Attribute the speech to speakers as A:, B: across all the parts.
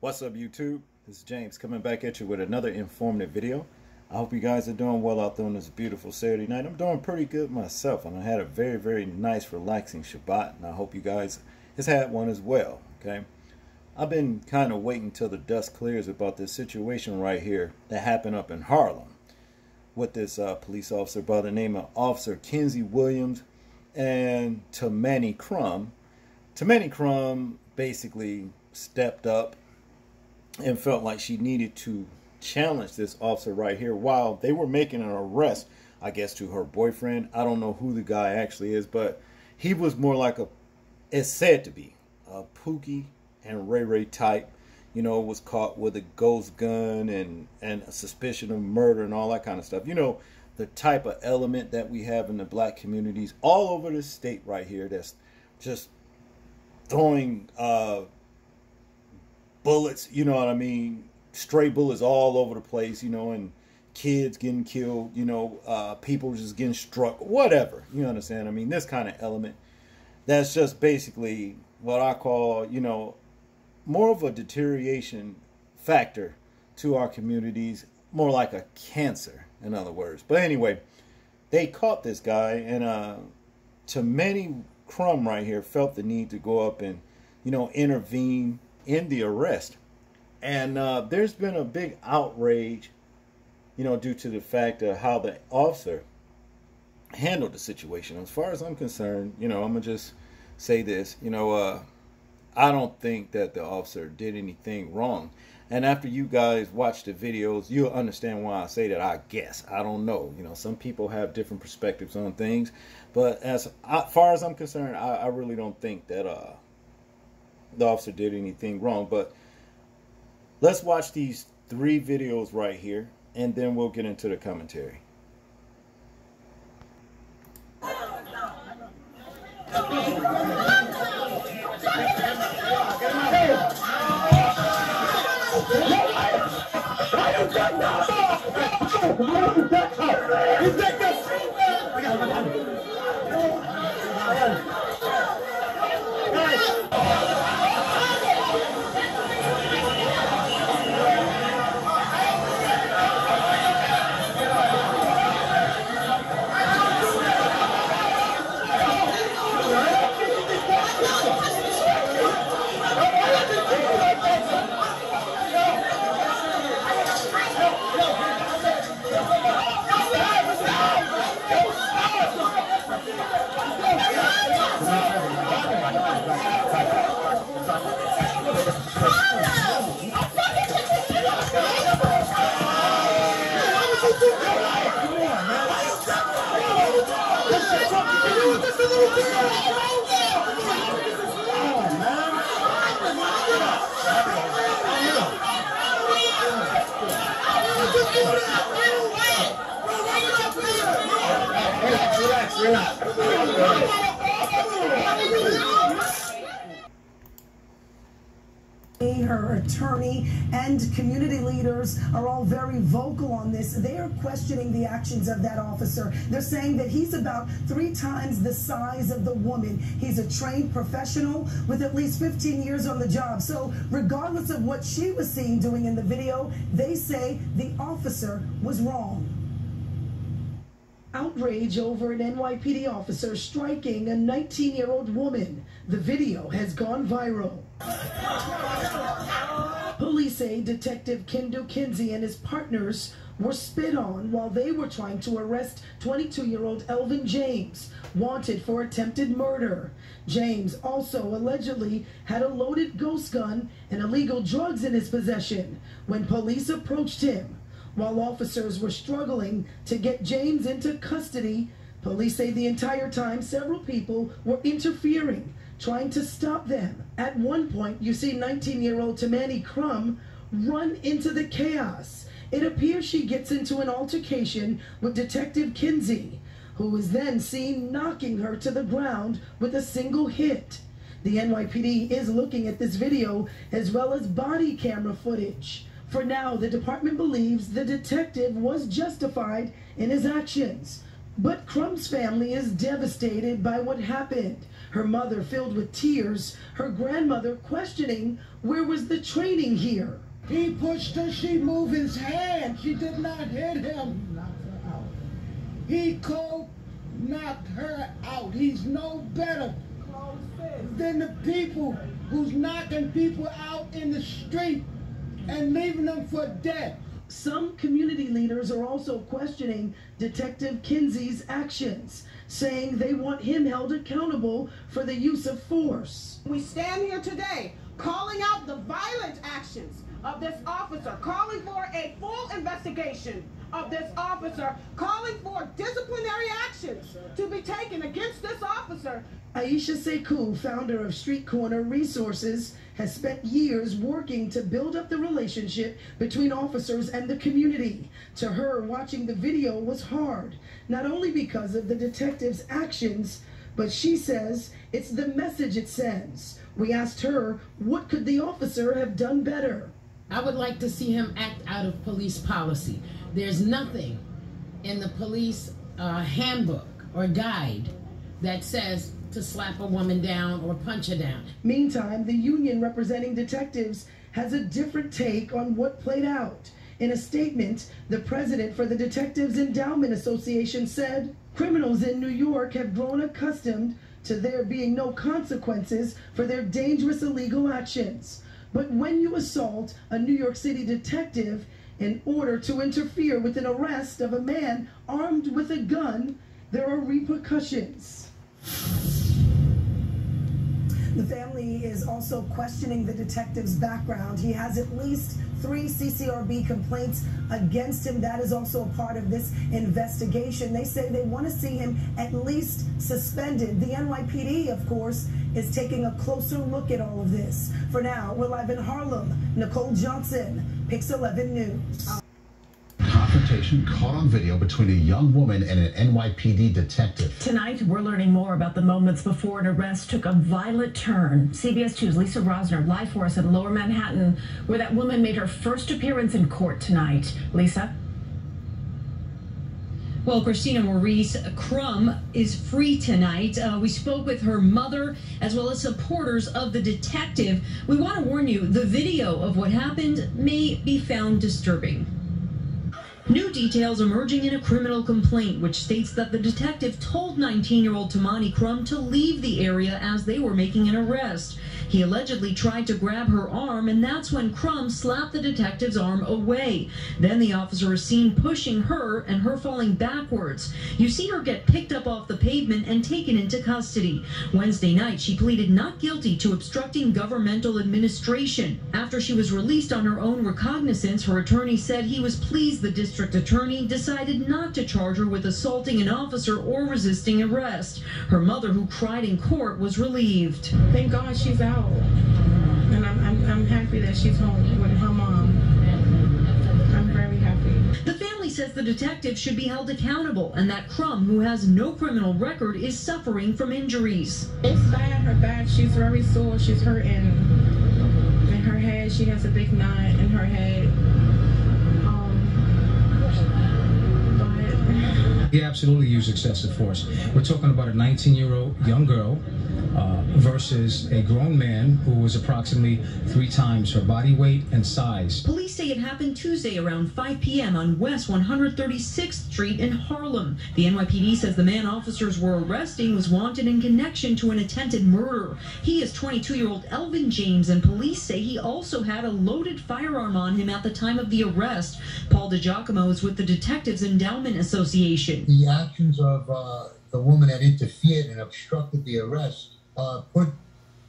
A: What's up, YouTube? This is James coming back at you with another informative video. I hope you guys are doing well out there on this beautiful Saturday night. I'm doing pretty good myself, and I had a very nice relaxing Shabbat, and I hope you guys has had one as well. Okay, I've been kind of waiting till the dust clears about this situation right here that happened up in Harlem with this police officer by the name of Officer Kenzie Williams and Tamani Crumb. Tamani Crumb basically stepped up and felt like she needed to challenge this officer right here while they were making an arrest, I guess, to her boyfriend. I don't know who the guy actually is, but he was more like it's said to be a Pookie and Ray Ray type. You know, was caught with a ghost gun and a suspicion of murder and all that kind of stuff. You know, the type of element that we have in the black communities all over the state right here that's just throwing bullets, you know what I mean, stray bullets all over the place, you know, and kids getting killed, you know, people just getting struck, whatever, you understand? I mean, this kind of element that's just basically what I call, you know, more of a deterioration factor to our communities, more like a cancer, in other words. But anyway, they caught this guy, and Tamani Crumb right here felt the need to go up and, you know, intervene in the arrest. And there's been a big outrage, you know, due to the fact of how the officer handled the situation. As far as I'm concerned, you know, I'm gonna just say this, you know, I don't think that the officer did anything wrong. And after you guys watch the videos, you'll understand why I say that. I guess, I don't know, you know, some people have different perspectives on things, but as far as I'm concerned, I really don't think that the officer did anything wrong. But let's watch these 3 videos right here, and then we'll get into the commentary.
B: Her attorney and community leaders are all very vocal on this. They are questioning the actions of that officer. They're saying that he's about 3 times the size of the woman. He's a trained professional with at least 15 years on the job. So regardless of what she was seen doing in the video, they say the officer was wrong. Outrage over an NYPD officer striking a 19-year-old woman. The video has gone viral. Police say Detective Kendo Kinsey and his partners were spit on while they were trying to arrest 22-year-old Elvin James, wanted for attempted murder. James also allegedly had a loaded ghost gun and illegal drugs in his possession when police approached him. While officers were struggling to get James into custody, police say the entire time several people were interfering, trying to stop them. At one point, you see 19-year-old Tamani Crumb run into the chaos. It appears she gets into an altercation with Detective Kinsey, who is then seen knocking her to the ground with a single hit. The NYPD is looking at this video as well as body camera footage. For now, the department believes the detective was justified in his actions. But Crumb's family is devastated by what happened. Her mother filled with tears, her grandmother questioning where was the training here.
C: He pushed her, she moved his hand, she did not hit him. He knocked her out. He cold knocked her out. He's no better than the people who's knocking people out in the street and leaving them for dead.
B: Some community leaders are also questioning Detective Kinsey's actions, saying they want him held accountable for the use of force.
D: We stand here today calling out the violent actions of this officer, calling for a full investigation of this officer, calling for disciplinary actions to be taken against this officer.
B: Aisha Sekou, founder of Street Corner Resources, has spent years working to build up the relationship between officers and the community. To her, watching the video was hard, not only because of the detective's actions, but she says it's the message it sends. We asked her, what could the officer have done better?
E: I would like to see him act out of police policy. There's nothing in the police handbook or guide that says to slap a woman down or punch her down.
B: Meantime, the union representing detectives has a different take on what played out. In a statement, the president for the Detectives Endowment Association said, criminals in New York have grown accustomed to there being no consequences for their dangerous illegal actions. But when you assault a New York City detective in order to interfere with an arrest of a man armed with a gun, there are repercussions.
F: The family is also questioning the detective's background. He has at least 3 CCRB complaints against him. That is also a part of this investigation. They say they want to see him at least suspended. The NYPD, of course, is taking a closer look at all of this. For now, we're live in Harlem. Nicole Johnson, Pix 11 News.
G: Confrontation caught on video between a young woman and an NYPD detective.
H: Tonight, we're learning more about the moments before an arrest took a violent turn. CBS 2's Lisa Rosner live for us in Lower Manhattan, where that woman made her first appearance in court tonight. Lisa?
I: Well, Christina Maurice Crum is free tonight. We spoke with her mother as well as supporters of the detective. We want to warn you, the video of what happened may be found disturbing. New details emerging in a criminal complaint which states that the detective told 19-year-old Tamani Crum to leave the area as they were making an arrest. He allegedly tried to grab her arm, and that's when Crum slapped the detective's arm away. Then the officer is seen pushing her and her falling backwards. You see her get picked up off the pavement and taken into custody. Wednesday night, she pleaded not guilty to obstructing governmental administration. After she was released on her own recognizance, her attorney said he was pleased the district attorney decided not to charge her with assaulting an officer or resisting arrest. Her mother, who cried in court, was relieved.
J: Thank God she's out. And I'm happy that she's home with her mom. I'm very happy.
I: The family says the detective should be held accountable and that Crum, who has no criminal record, is suffering from injuries.
J: It's bad. Her back, she's very sore. She's hurting. In her head, she has a big knot in her head.
K: He absolutely used excessive force. We're talking about a 19-year-old young girl versus a grown man who was approximately 3 times her body weight and size.
I: Police say it happened Tuesday around 5 p.m. on West 136th Street in Harlem. The NYPD says the man officers were arresting was wanted in connection to an attempted murder. He is 22-year-old Elvin James, and police say he also had a loaded firearm on him at the time of the arrest. Paul DiGiacomo is with the Detectives Endowment Association.
L: The actions of the woman that interfered and obstructed the arrest put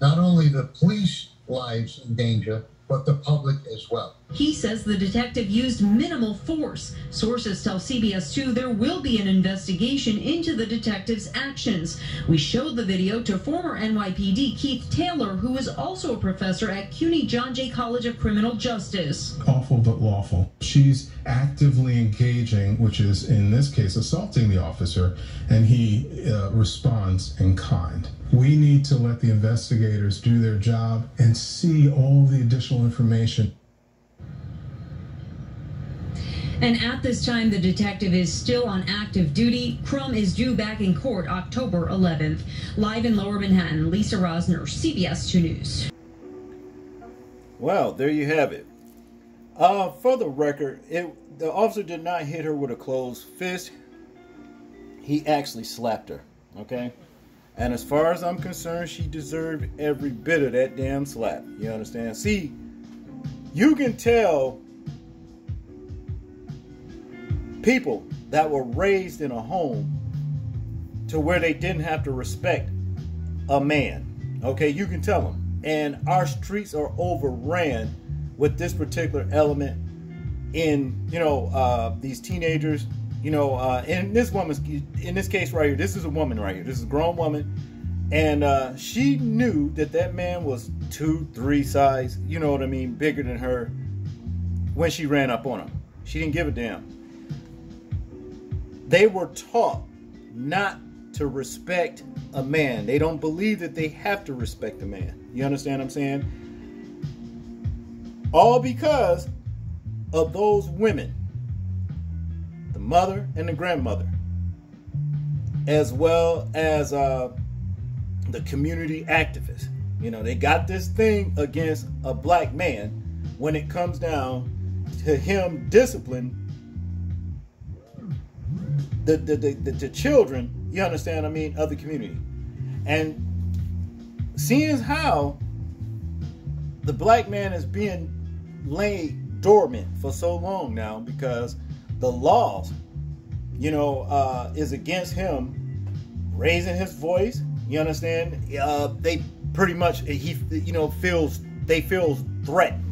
L: not only the police lives in danger, but the public as well.
I: He says the detective used minimal force. Sources tell CBS 2 there will be an investigation into the detective's actions. We showed the video to former NYPD Keith Taylor, who is also a professor at CUNY John Jay College of Criminal Justice.
M: Awful but lawful. She's actively engaging, which is in this case assaulting the officer, and he responds in kind. We need to let the investigators do their job and see all the additional information.
I: And at this time, the detective is still on active duty. Crum is due back in court October 11th. Live in Lower Manhattan, Lisa Rosner, CBS 2 News.
A: Well, there you have it. For the record, the officer did not hit her with a closed fist. He actually slapped her, okay? And as far as I'm concerned, she deserved every bit of that damn slap. You understand? See, you can tell people that were raised in a home to where they didn't have to respect a man. Okay, you can tell them. And our streets are overran with this particular element in, these teenagers, and this woman's, in this case right here, this is a woman right here. This is a grown woman. And she knew that man was 2-3 size, bigger than her when she ran up on him. She didn't give a damn. They were taught not to respect a man. They don't believe that they have to respect a man. You understand what I'm saying? All because of those women, the mother and the grandmother, as well as the community activists. They got this thing against a black man when it comes down to him discipline the children, you understand what I mean, of the community. And seeing how the black man is being laid dormant for so long now because the laws, is against him raising his voice. You understand? They pretty much, he feels threatened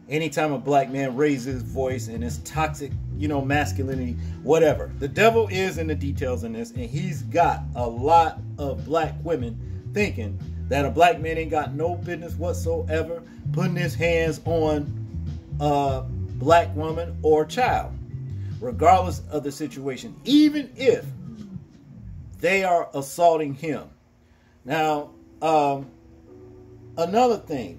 A: anytime a black man raises his voice, and it's toxic, masculinity, whatever. The devil is in the details in this, and he's got a lot of black women thinking that a black man ain't got no business whatsoever putting his hands on a black woman or child, regardless of the situation, even if they are assaulting him. Now, another thing,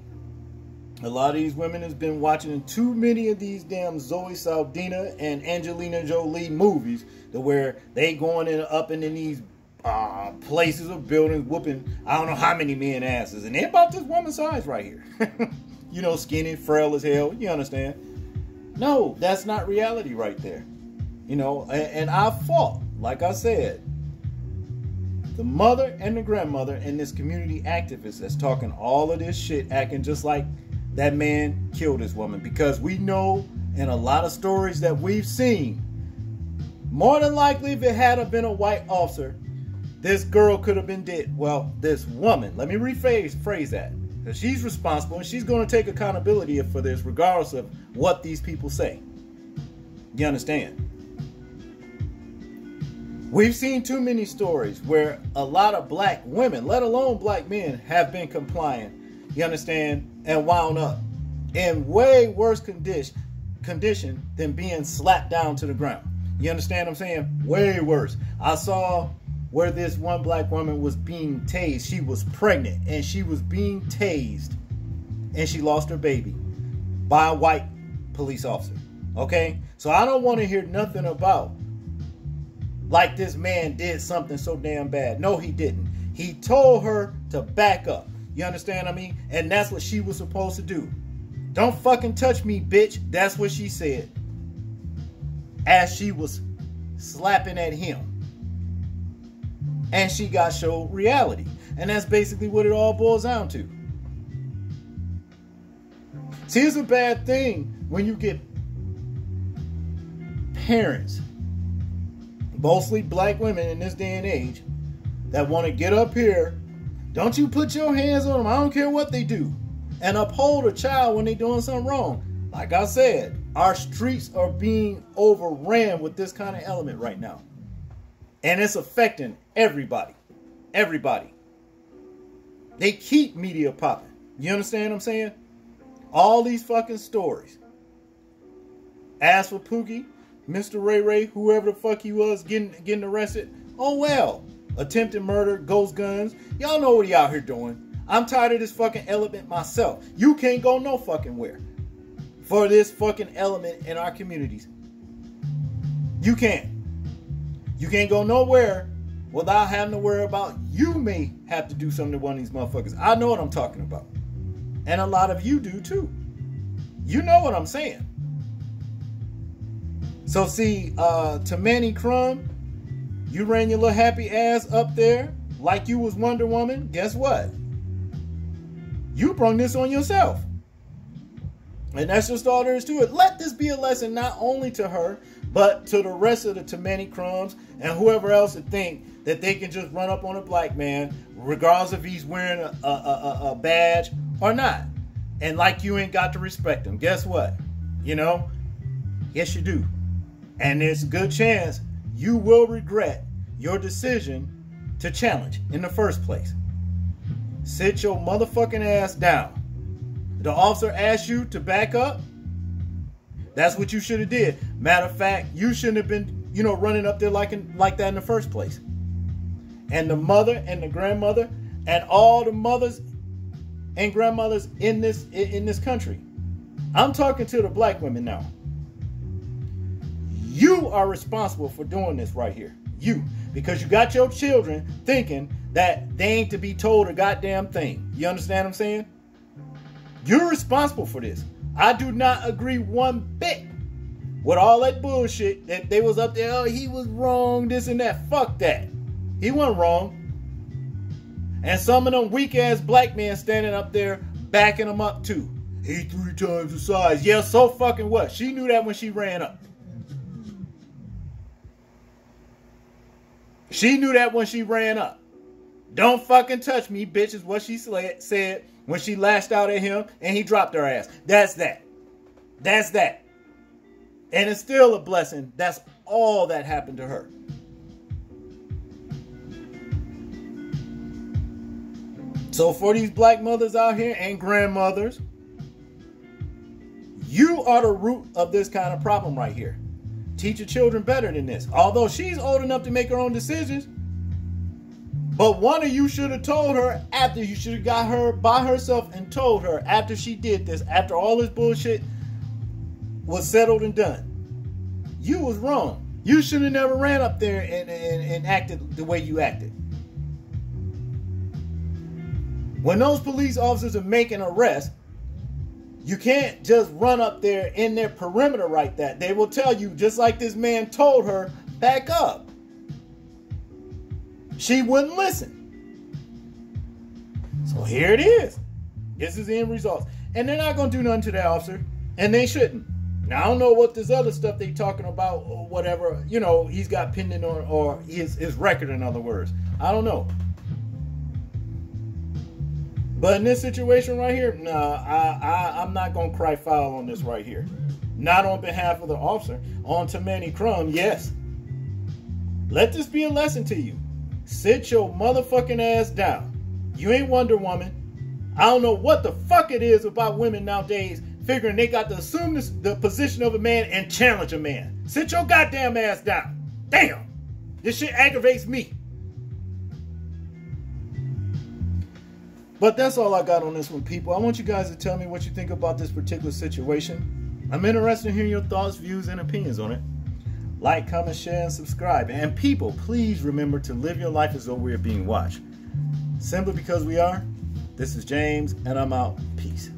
A: a lot of these women has been watching too many of these damn Zoe Saldana and Angelina Jolie movies to where they going up in these places or buildings whooping I don't know how many men asses, and they're about this woman's size right here. Skinny, frail as hell. You understand? No, that's not reality right there. And I fought, like I said, the mother and the grandmother and this community activist that's talking all of this shit, acting just like that man killed his woman, because we know in a lot of stories that we've seen, more than likely if it had been a white officer, this girl could have been dead. Well, this woman, let me rephrase that, because she's responsible and she's going to take accountability for this regardless of what these people say. You understand? We've seen too many stories where a lot of black women, let alone black men, have been compliant, you understand, and wound up in way worse condition than being slapped down to the ground. You understand what I'm saying? Way worse. I saw where this one black woman was being tased. She was pregnant and she was being tased and she lost her baby by a white police officer. Okay? So I don't want to hear nothing about like this man did something so damn bad. No, he didn't. He told her to back up. You understand what I mean? And that's what she was supposed to do. Don't fucking touch me, bitch. That's what she said as she was slapping at him. And she got showed reality. And that's basically what it all boils down to. See, it's a bad thing when you get parents, mostly black women in this day and age, that want to get up here. Don't you put your hands on them. I don't care what they do. And uphold a child when they're doing something wrong. Like I said, our streets are being overran with this kind of element right now. And it's affecting everybody. Everybody. They keep media popping. You understand what I'm saying? All these fucking stories. As for Pookie, Mr. Ray Ray, whoever the fuck he was getting arrested, oh well. Attempted murder, ghost guns. Y'all know what he out here doing. I'm tired of this fucking element myself. You can't go no fucking where for this fucking element in our communities. You can't. You can't go nowhere without having to worry about you may have to do something to one of these motherfuckers. I know what I'm talking about. And a lot of you do too. You know what I'm saying. So see, to Manny Crumb, you ran your little happy ass up there like you was Wonder Woman. Guess what? You brung this on yourself. And that's just all there is to it. Let this be a lesson not only to her, but to the rest of the Tammany Crumbs and whoever else that think that they can just run up on a black man, regardless if he's wearing a badge or not. And like you ain't got to respect him. Guess what? You know? Yes, you do. And there's a good chance you will regret your decision to challenge in the first place. Sit your motherfucking ass down. The officer asked you to back up. That's what you should have did. Matter of fact, you shouldn't have been, you know, running up there like that in the first place. And the mother and the grandmother and all the mothers and grandmothers in this country. I'm talking to the black women now. You are responsible for doing this right here. You. Because you got your children thinking that they ain't to be told a goddamn thing. You understand what I'm saying? You're responsible for this. I do not agree one bit with all that bullshit that they was up there, oh, he was wrong, this and that. Fuck that. He wasn't wrong. And some of them weak-ass black men standing up there backing him up too. He 3 times the size. Yeah, so fucking what? She knew that when she ran up. She knew that when she ran up. Don't fucking touch me, bitch, is what she said when she lashed out at him and he dropped her ass. That's that. That's that. And it's still a blessing. That's all that happened to her. So for these black mothers out here and grandmothers, you are the root of this kind of problem right here. Teach your children better than this. Although she's old enough to make her own decisions. But one of you should have told her after. You should have got her by herself and told her after she did this, after all this bullshit was settled and done. You was wrong. You should have never ran up there and acted the way you acted. When those police officers are making arrests, you can't just run up there in their perimeter like that. They will tell you, just like this man told her, back up. She wouldn't listen. So here it is. This is the end result. And they're not going to do nothing to that officer. And they shouldn't. Now, I don't know what this other stuff they talking about or whatever, you know, he's got pending on, or his record, in other words. I don't know. But in this situation right here, nah, I'm not going to cry foul on this right here. Not on behalf of the officer. On Tammany Crumb, yes. Let this be a lesson to you. Sit your motherfucking ass down. You ain't Wonder Woman. I don't know what the fuck it is about women nowadays figuring they got to assume the position of a man and challenge a man. Sit your goddamn ass down. Damn. This shit aggravates me. But that's all I got on this one, people. I want you guys to tell me what you think about this particular situation. I'm interested in hearing your thoughts, views, and opinions on it. Like, comment, share, and subscribe. And people, please remember to live your life as though we are being watched. Simply because we are. This is James, and I'm out. Peace.